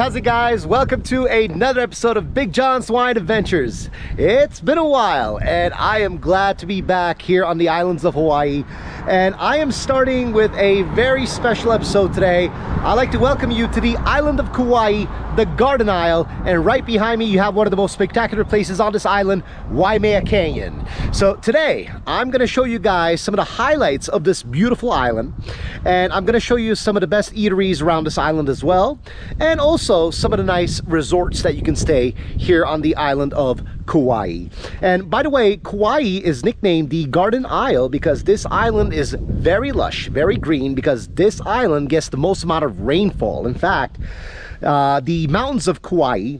how's it guys? Welcome to another episode of Big John's Wine Adventures. It's been a while and I am glad to be back here on the islands of Hawaii. And I am starting with a very special episode today. I'd like to welcome you to the island of Kauai, the Garden Isle, and right behind me you have one of the most spectacular places on this island, Waimea Canyon. So today I'm going to show you guys some of the highlights of this beautiful island, and I'm going to show you some of the best eateries around this island as well, and also some of the nice resorts that you can stay here on the island of Kauai. And by the way, Kauai is nicknamed the Garden Isle because this island is very lush, very green, because this island gets the most amount of rainfall. In fact, the mountains of Kauai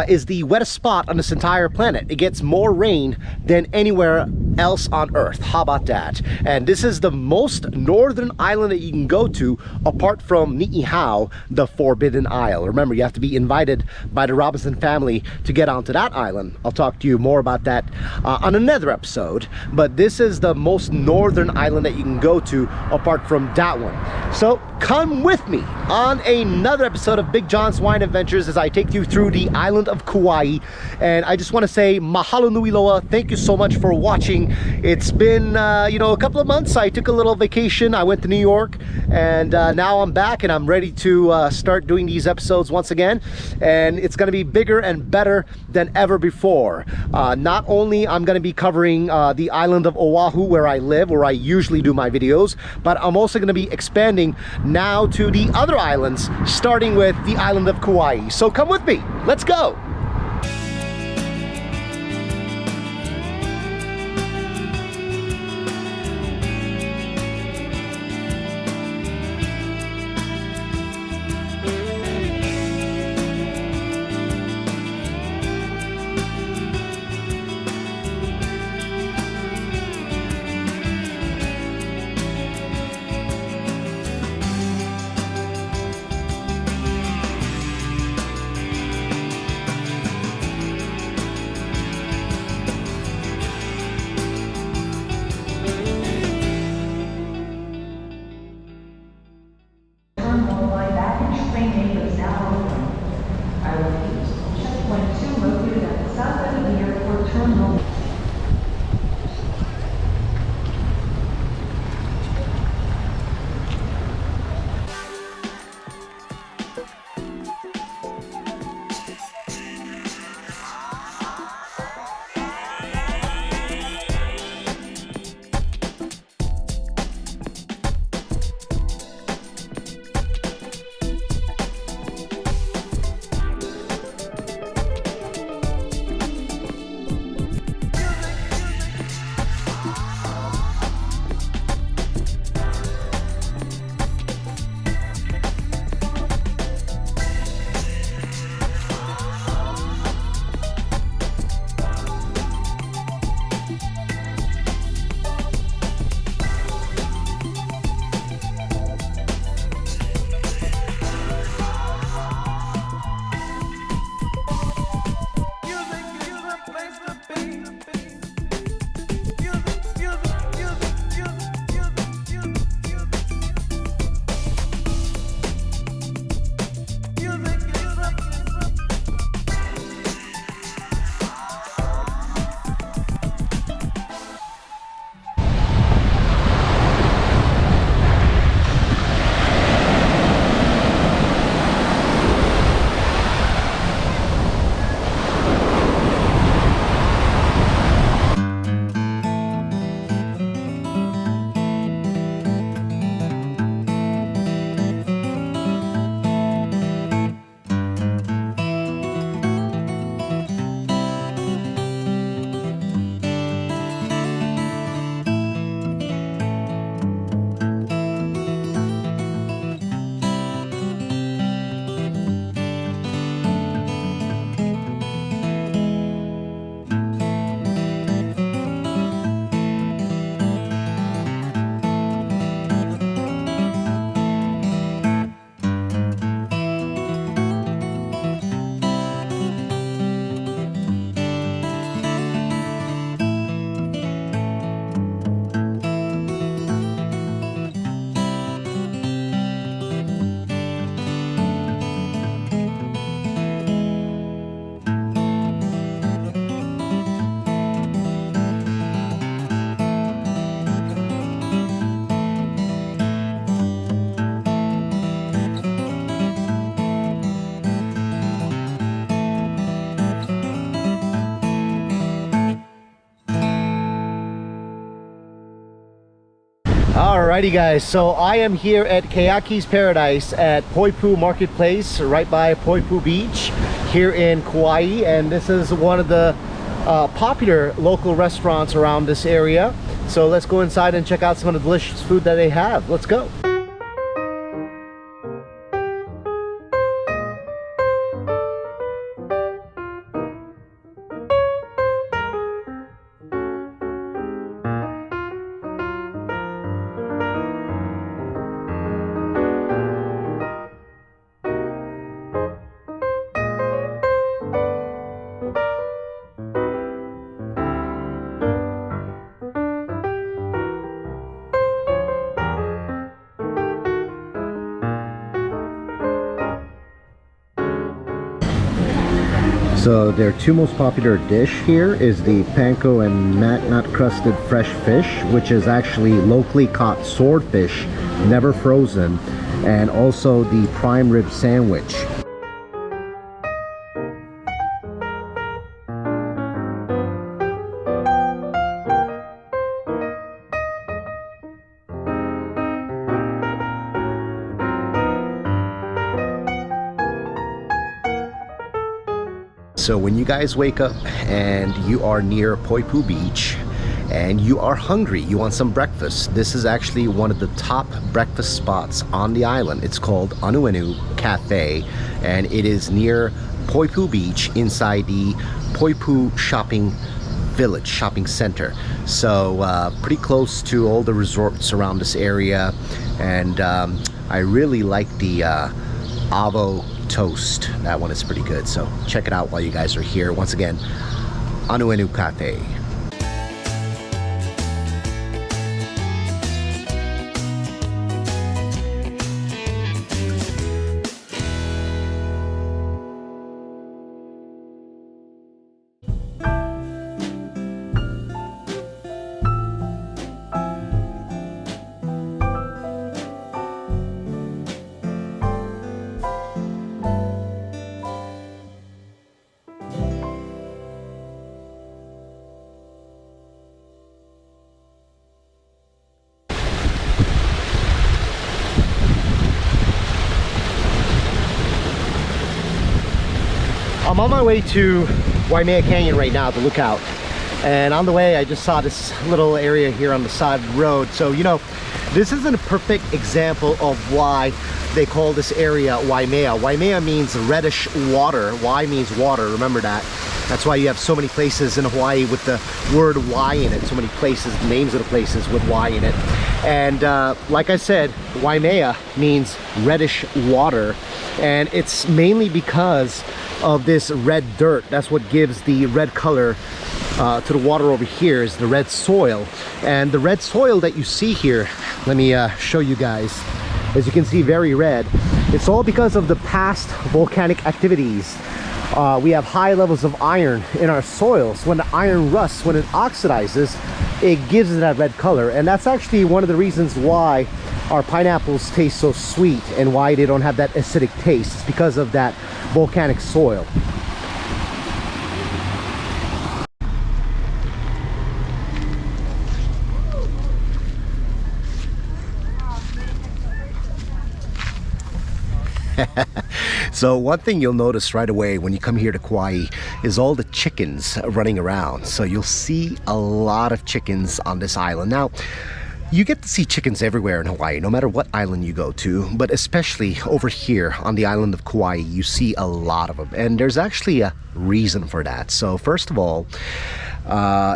is the wettest spot on this entire planet. It gets more rain than anywhere else on Earth. How about that? And this is the most northern island that you can go to apart from Ni'ihau, the Forbidden Isle. Remember, you have to be invited by the Robinson family to get onto that island. I'll talk to you more about that on another episode, but this is the most northern island that you can go to apart from that one. So come with me on another episode of Big John's Wine Adventures as I take you through the island of Kauai. And I just want to say mahalo nui loa. Thank you so much for watching. It's been you know, a couple of months. I took a little vacation. I went to New York, and now I'm back and I'm ready to start doing these episodes once again, and it's going to be bigger and better than ever before. Not only I'm going to be covering the island of Oahu, where I live, where I usually do my videos, but I'm also going to be expanding now to the other islands, starting with the island of Kauai. So come with me, let's go. Alrighty guys, so I am here at Keoki's Paradise at Poipu Marketplace, right by Poipu Beach here in Kauai, and this is one of the popular local restaurants around this area. So let's go inside and check out some of the delicious food that they have. Let's go. So their two most popular dish here is the panko and nut crusted fresh fish, which is actually locally caught swordfish, never frozen, and also the prime rib sandwich. So when you guys wake up and you are near Poipu Beach and you are hungry, you want some breakfast, this is actually one of the top breakfast spots on the island. It's called Anuenue Cafe, and it is near Poipu Beach inside the Poipu shopping center. So pretty close to all the resorts around this area, and I really like the avo toast. That one is pretty good, so check it out while you guys are here. Once again, Anuenue Cafe. I'm on my way to Waimea Canyon right now, the lookout, and on the way I just saw this little area here on the side of the road. So you know, this isn't a perfect example of why they call this area Waimea. Waimea means reddish water. Wai means water, remember that. That's why you have so many places in Hawaii with the word Y in it. So many places, names of the places with Y in it. And like I said, Waimea means reddish water, and it's mainly because of this red dirt. That's what gives the red color to the water over here, is the red soil. And the red soil that you see here, let me show you guys. As you can see, very red. It's all because of the past volcanic activities. We have high levels of iron in our soils. When the iron rusts, when it oxidizes, it gives it that red color. And that's actually one of the reasons why our pineapples taste so sweet and why they don't have that acidic taste. It's because of that volcanic soil. So one thing you'll notice right away when you come here to Kauai is all the chickens running around. So you'll see a lot of chickens on this island. Now, you get to see chickens everywhere in Hawaii, no matter what island you go to, but especially over here on the island of Kauai, you see a lot of them. And there's actually a reason for that. So first of all,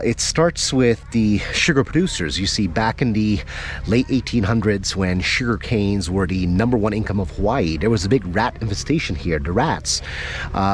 it starts with the sugar producers. You see, back in the late 1800s, when sugar canes were the #1 income of Hawaii, there was a big rat infestation here. The rats,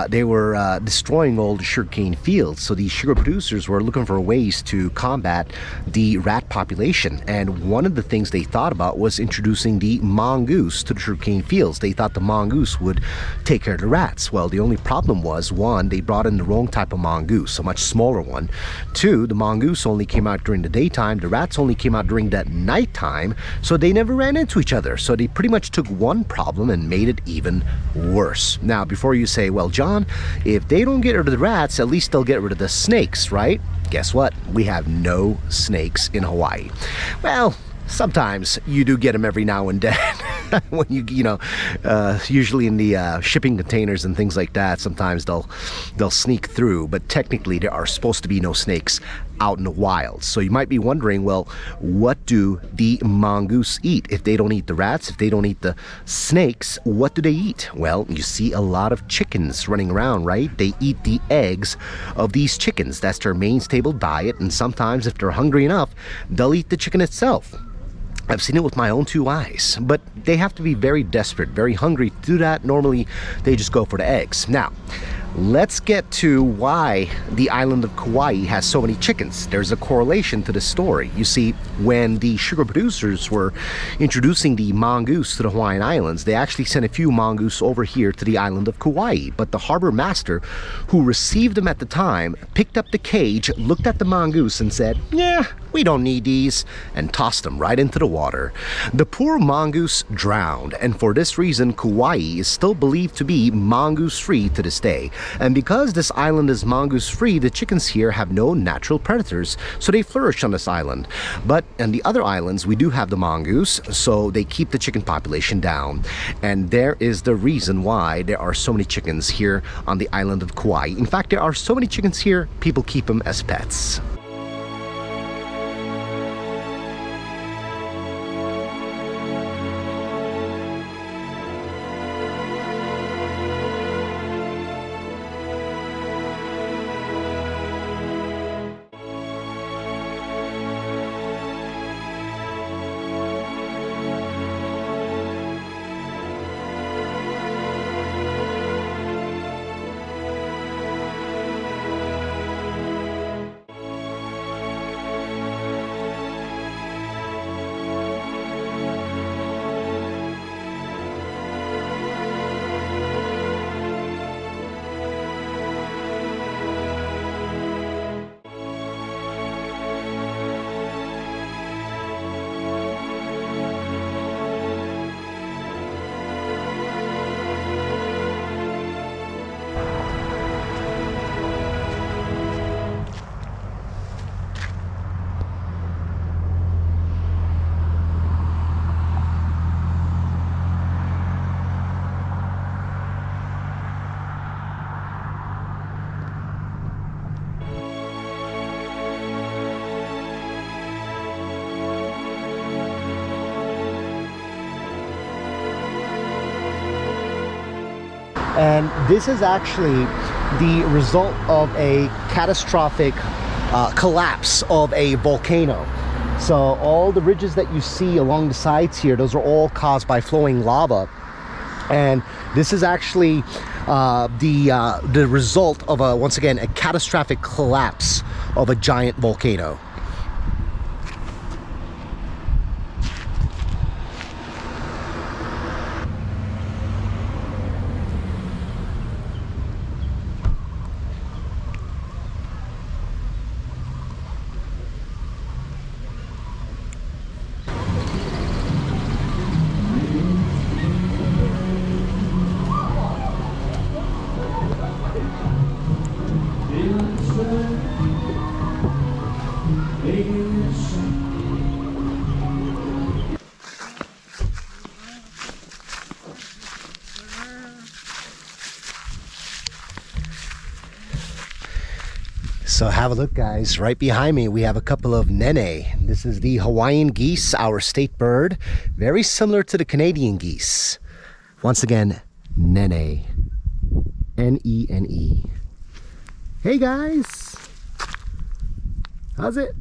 they were destroying all the sugarcane fields. So the sugar producers were looking for ways to combat the rat population. And one of the things they thought about was introducing the mongoose to the sugarcane fields. They thought the mongoose would take care of the rats. Well, the only problem was, one, they brought in the wrong type of mongoose, a much smaller one. Two, the mongoose only came out during the daytime, the rats only came out during the nighttime, so they never ran into each other. So they pretty much took one problem and made it even worse. Now, before you say, well, John, if they don't get rid of the rats, at least they'll get rid of the snakes, right? Guess what? We have no snakes in Hawaii. Well, Sometimes you do get them every now and then. When usually in the shipping containers and things like that, sometimes they'll sneak through, but technically there are supposed to be no snakes out in the wild. So you might be wondering, well, what do the mongoose eat? If they don't eat the rats, if they don't eat the snakes, what do they eat? Well, you see a lot of chickens running around, right? They eat the eggs of these chickens. That's their main stable diet, and sometimes if they're hungry enough, they'll eat the chicken itself. I've seen it with my own two eyes, but they have to be very desperate, very hungry to do that. Normally, they just go for the eggs. Now, let's get to why the island of Kauai has so many chickens. There's a correlation to the story. You see, when the sugar producers were introducing the mongoose to the Hawaiian Islands, they actually sent a few mongoose over here to the island of Kauai. But the harbor master, who received them at the time, picked up the cage, looked at the mongoose and said, "Yeah, we don't need these," and tossed them right into the water. The poor mongoose drowned, and for this reason, Kauai is still believed to be mongoose-free to this day. And because this island is mongoose-free, the chickens here have no natural predators, so they flourish on this island. But on the other islands, we do have the mongoose, so they keep the chicken population down. And there is the reason why there are so many chickens here on the island of Kauai. In fact, there are so many chickens here, people keep them as pets. And this is actually the result of a catastrophic collapse of a volcano. So all the ridges that you see along the sides here, those are all caused by flowing lava. And this is actually the result of once again, a catastrophic collapse of a giant volcano. So have a look, guys. Right behind me, we have a couple of Nene. This is the Hawaiian geese, our state bird. Very similar to the Canadian geese. Once again, Nene. N-E-N-E. Hey, guys. How's it?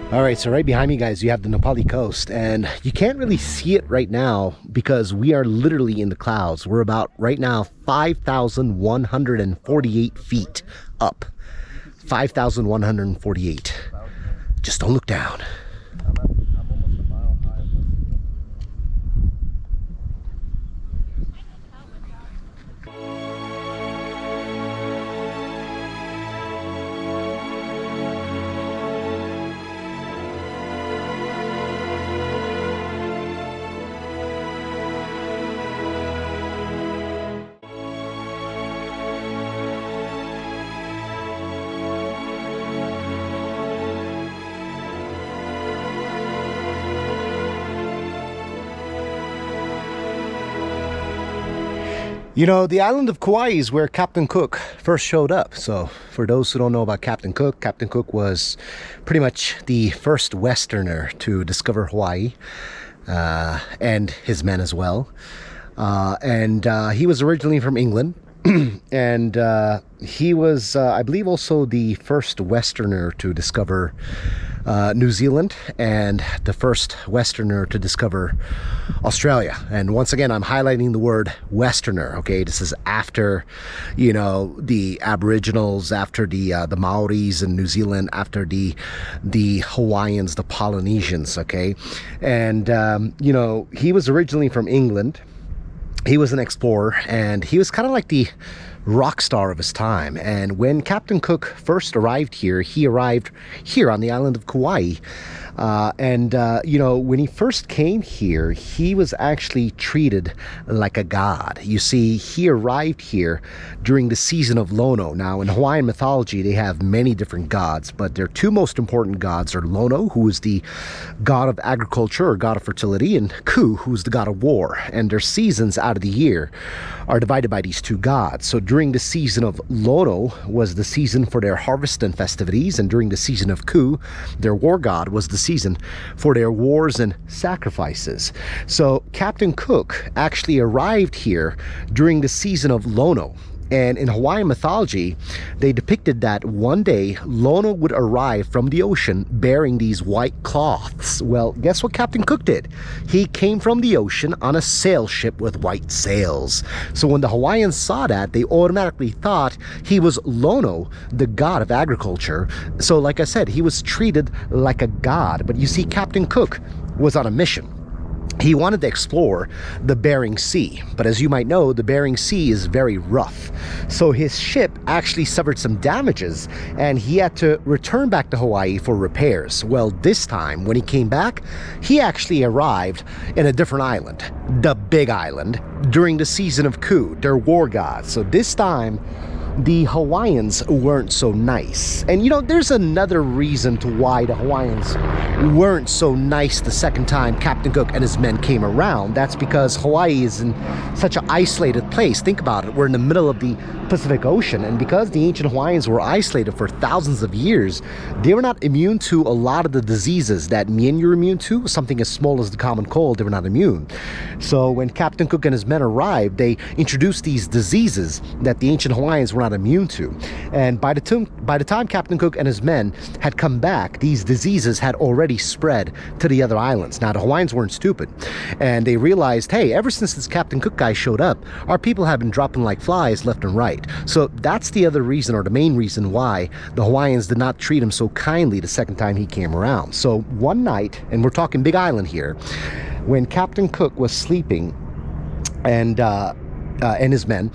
All right, so right behind me, guys, you have the Na Pali Coast, and you can't really see it right now because we are literally in the clouds. We're about, right now, 5,148 feet up. 5,148. Just don't look down. You know, the island of Kauai is where Captain Cook first showed up. So for those who don't know about Captain Cook was pretty much the first Westerner to discover Hawaii, and his men as well. He was originally from England. And he was, I believe, also the first Westerner to discover New Zealand, and the first Westerner to discover Australia. And once again, I'm highlighting the word Westerner. Okay, this is after, you know, the Aboriginals, after the Maoris in New Zealand, after the Hawaiians, the Polynesians. Okay, and you know, he was originally from England. He was an explorer, and he was kind of like the rock star of his time. And when Captain Cook first arrived here, he arrived here on the island of Kauai. You know, when he first came here, he was actually treated like a god. You see, he arrived here during the season of Lono. Now, in Hawaiian mythology, they have many different gods, but their two most important gods are Lono, who is the god of agriculture or god of fertility, and Ku, who is the god of war. And their seasons out of the year are divided by these two gods. So during the season of Lono was the season for their harvest and festivities, and during the season of Ku, their war god, was the season for their wars and sacrifices. So Captain Cook actually arrived here during the season of Lono. And in Hawaiian mythology, they depicted that one day Lono would arrive from the ocean bearing these white cloths. Well, guess what Captain Cook did? He came from the ocean on a sail ship with white sails. So when the Hawaiians saw that, they automatically thought he was Lono, the god of agriculture. So like I said, he was treated like a god. But you see, Captain Cook was on a mission. He wanted to explore the Bering Sea, but as you might know, the Bering Sea is very rough. So his ship actually suffered some damages, and he had to return back to Hawaii for repairs. Well, this time, when he came back, he actually arrived in a different island, the Big Island, during the season of Ku, their war god. So this time, the Hawaiians weren't so nice. And you know, there's another reason to why the Hawaiians weren't so nice the second time Captain Cook and his men came around. That's because Hawaii is in such an isolated place. Think about it. We're in the middle of the Pacific Ocean, and because the ancient Hawaiians were isolated for thousands of years, they were not immune to a lot of the diseases that me and you are immune to. Something as small as the common cold, they were not immune. So when Captain Cook and his men arrived, they introduced these diseases that the ancient Hawaiians were not immune to. And by the time Captain Cook and his men had come back, these diseases had already spread to the other islands. Now, the Hawaiians weren't stupid, and they realized, hey, ever since this Captain Cook guy showed up, our people have been dropping like flies left and right. So that's the other reason, or the main reason, why the Hawaiians did not treat him so kindly the second time he came around. So one night, and we're talking Big Island here, when Captain Cook was sleeping and his men,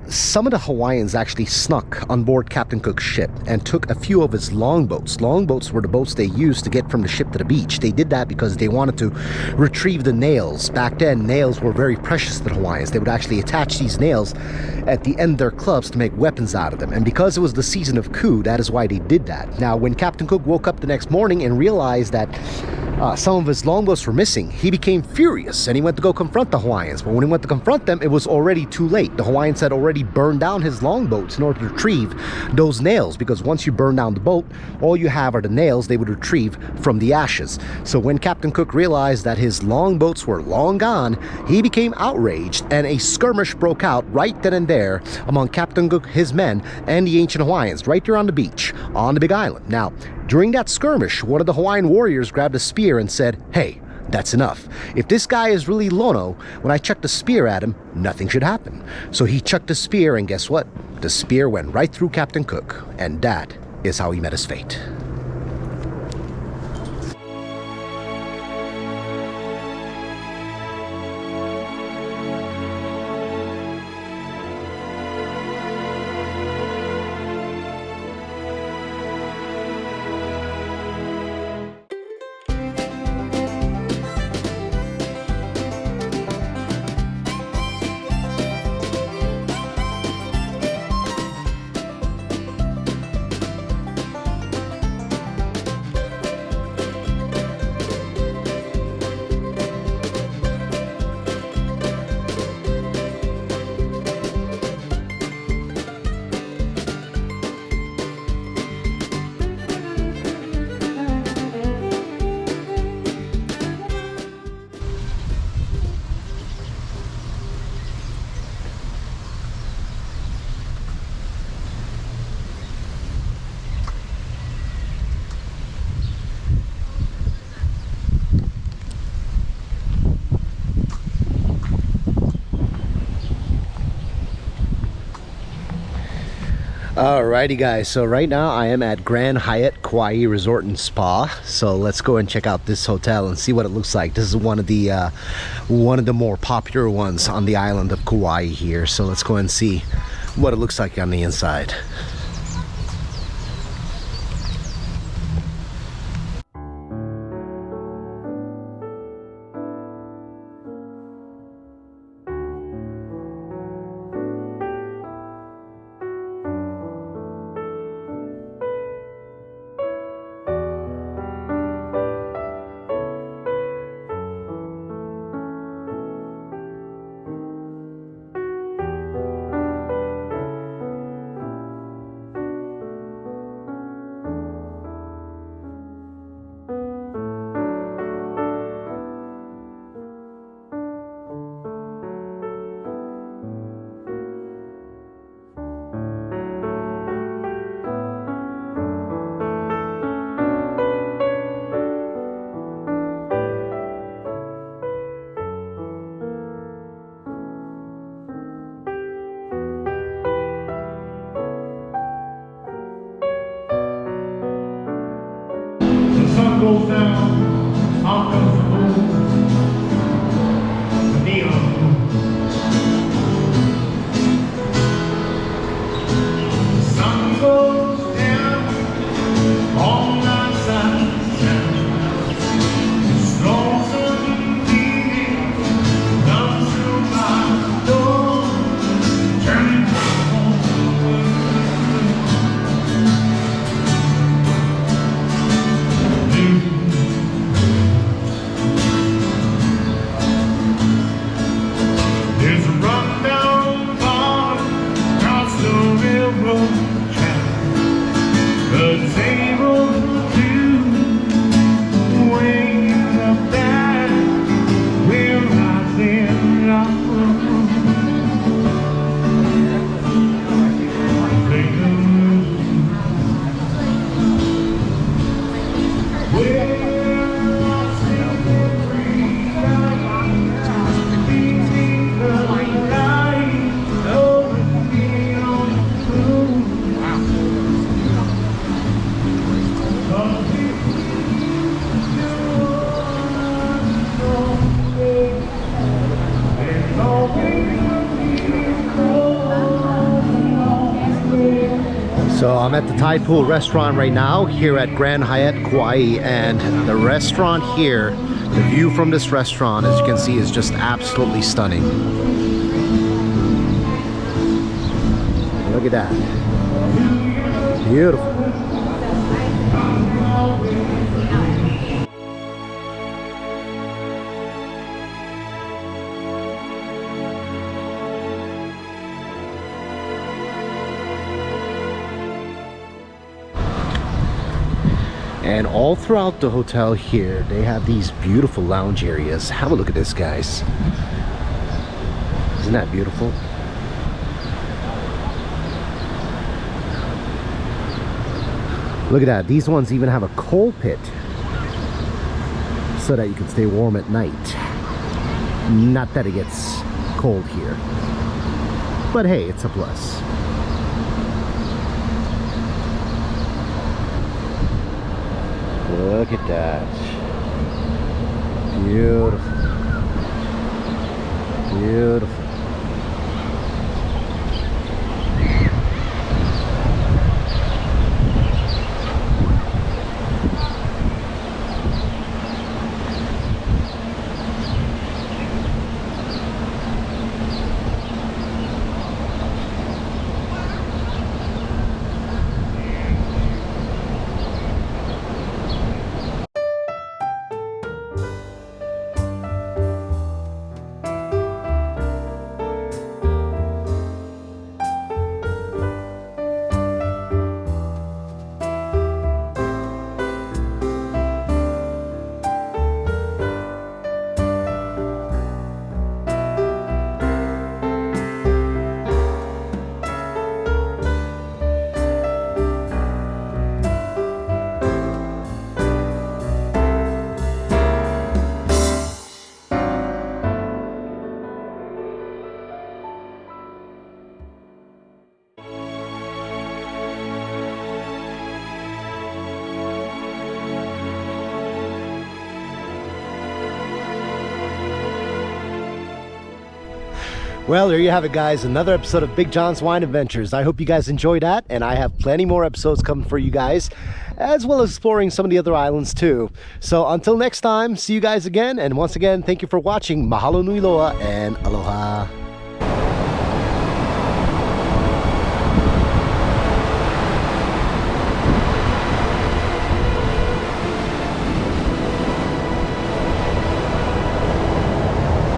some of the Hawaiians actually snuck on board Captain Cook's ship and took a few of his longboats. Longboats were the boats they used to get from the ship to the beach. They did that because they wanted to retrieve the nails. Back then, nails were very precious to the Hawaiians. They would actually attach these nails at the end of their clubs to make weapons out of them. And because it was the season of Ku, that is why they did that. Now, when Captain Cook woke up the next morning and realized that some of his longboats were missing, he became furious and he went to go confront the Hawaiians. But when he went to confront them, it was already too late. The Hawaiians had already burned down his longboats in order to retrieve those nails, because once you burn down the boat, all you have are the nails they would retrieve from the ashes. So when Captain Cook realized that his longboats were long gone, he became outraged, and a skirmish broke out right then and there among Captain Cook, his men, and the ancient Hawaiians right there on the beach on the Big Island. Now, During that skirmish, one of the Hawaiian warriors grabbed a spear and said, "Hey, that's enough. If this guy is really Lono, when I chuck the spear at him, nothing should happen." So he chucked the spear, and guess what? The spear went right through Captain Cook, and that is how he met his fate. Alrighty guys, so right now I am at Grand Hyatt Kauai Resort and Spa. So let's go and check out this hotel and see what it looks like. This is one of the more popular ones on the island of Kauai here. So let's go and see what it looks like on the inside. Goes down, out comes the moon, the neon moon. The sun goes down, all night silence sounds. Lonesome feeling comes through my door, turning home. There's a rundown bar across the railroad track, a table to way up there where I live. So I'm at the Tidepool restaurant right now here at Grand Hyatt Kauai, and the restaurant here, the view from this restaurant, as you can see, is just absolutely stunning. Look at that. Beautiful. And all throughout the hotel here, they have these beautiful lounge areas. Have a look at this, guys. Isn't that beautiful? Look at that. These ones even have a coal pit so that you can stay warm at night. Not that it gets cold here, but hey, it's a plus. Look at that. Beautiful. Beautiful. Well, there you have it, guys. Another episode of Big John's Wine Adventures. I hope you guys enjoyed that, and I have plenty more episodes coming for you guys, as well as exploring some of the other islands too. So until next time, see you guys again, and once again, thank you for watching. Mahalo nui loa and aloha.